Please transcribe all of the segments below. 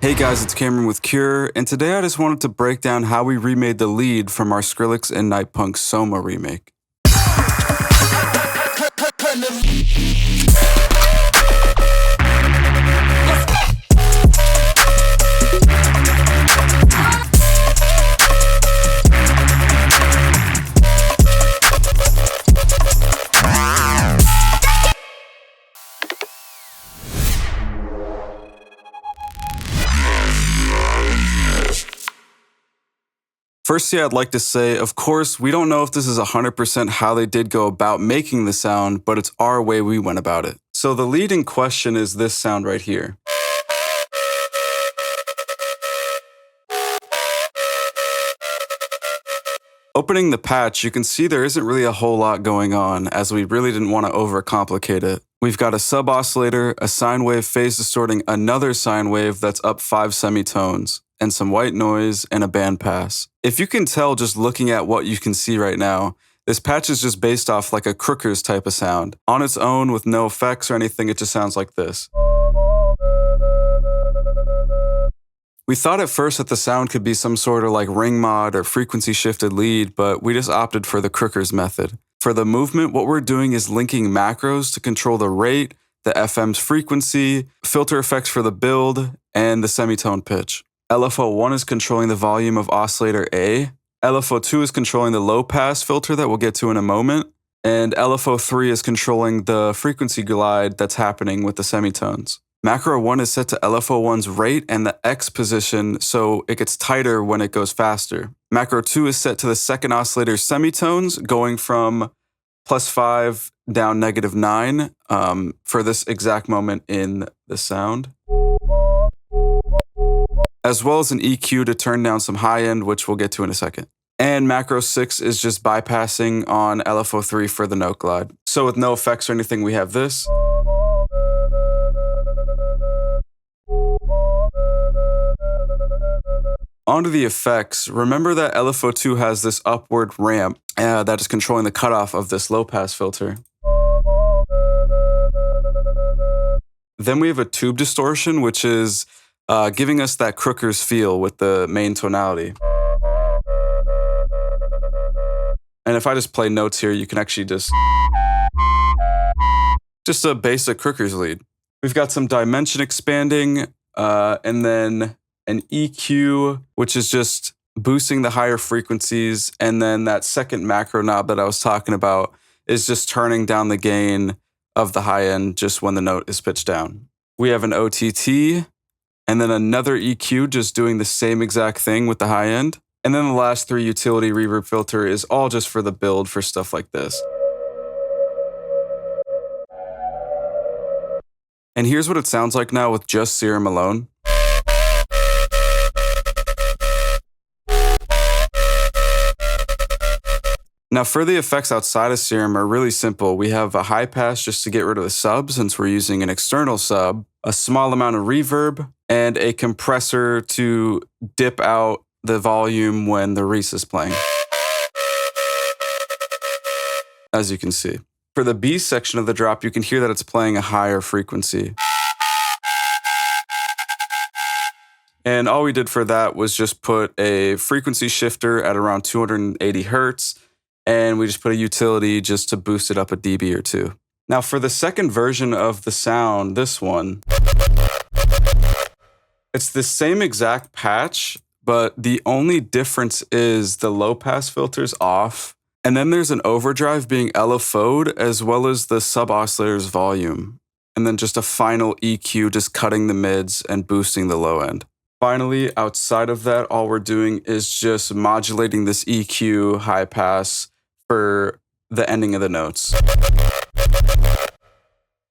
Hey guys, it's Cameron with Cure, and today I just wanted to break down how we remade the lead from our Skrillex Nitepunk Soma remake. Firstly, I'd like to say, of course, we don't know if this is 100% how they did go about making the sound, but it's our way we went about it. So the lead in question is this sound right here. Opening the patch, you can see there isn't really a whole lot going on, as we really didn't want to overcomplicate it. We've got a sub-oscillator, a sine wave phase distorting another sine wave that's up 5 semitones, and some white noise, and a bandpass. If you can tell just looking at what you can see right now, this patch is just based off like a Crookers type of sound. On its own, with no effects or anything, it just sounds like this. We thought at first that the sound could be some sort of like ring mod or frequency shifted lead, but we just opted for the Crookers method. For the movement, what we're doing is linking macros to control the rate, the FM's frequency, filter effects for the build, and the semitone pitch. LFO1 is controlling the volume of oscillator A, LFO2 is controlling the low pass filter that we'll get to in a moment, and LFO3 is controlling the frequency glide that's happening with the semitones. Macro 1 is set to LFO1's rate and the X position so it gets tighter when it goes faster. Macro 2 is set to the second oscillator's semitones, going from +5 down -9 for this exact moment in the sound, as well as an EQ to turn down some high end, which we'll get to in a second. And macro 6 is just bypassing on LFO3 for the note glide. So with no effects or anything, we have this. Onto the effects, remember that LFO2 has this upward ramp that is controlling the cutoff of this low pass filter. Then we have a tube distortion, which is giving us that Crookers feel with the main tonality. And if I just play notes here, you can actually just a basic Crookers lead. We've got some dimension expanding, and then an EQ, which is just boosting the higher frequencies, and then that second macro knob that I was talking about is just turning down the gain of the high end just when the note is pitched down. We have an OTT, and then another EQ just doing the same exact thing with the high end. And then the last 3 utility reverb filter is all just for the build for stuff like this. And here's what it sounds like now with just Serum alone. Now for the effects outside of Serum are really simple. We have a high pass just to get rid of the sub since we're using an external sub, a small amount of reverb, and a compressor to dip out the volume when the Reese is playing, as you can see. For the B section of the drop, you can hear that it's playing a higher frequency. And all we did for that was just put a frequency shifter at around 280 hertz, and we just put a utility just to boost it up a dB or 2. Now for the second version of the sound, this one, it's the same exact patch, but the only difference is the low pass filter's off, and then there's an overdrive being LFO'd as well as the sub-oscillator's volume, and then just a final EQ just cutting the mids and boosting the low end. Finally, outside of that, all we're doing is just modulating this EQ high pass for the ending of the notes.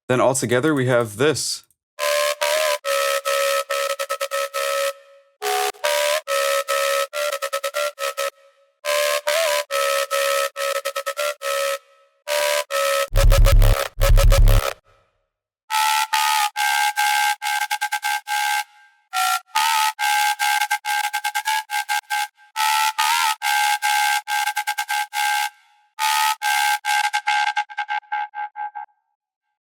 Then altogether, we have this.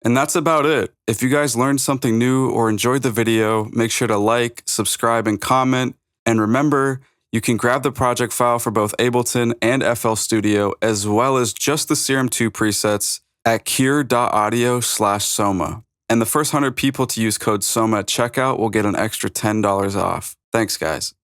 And that's about it. If you guys learned something new or enjoyed the video, make sure to like, subscribe, and comment. And remember, you can grab the project file for both Ableton and FL Studio, as well as just the Serum 2 presets at cure.audio/Soma. And the first 100 people to use code SOMA at checkout will get an extra $10 off. Thanks, guys.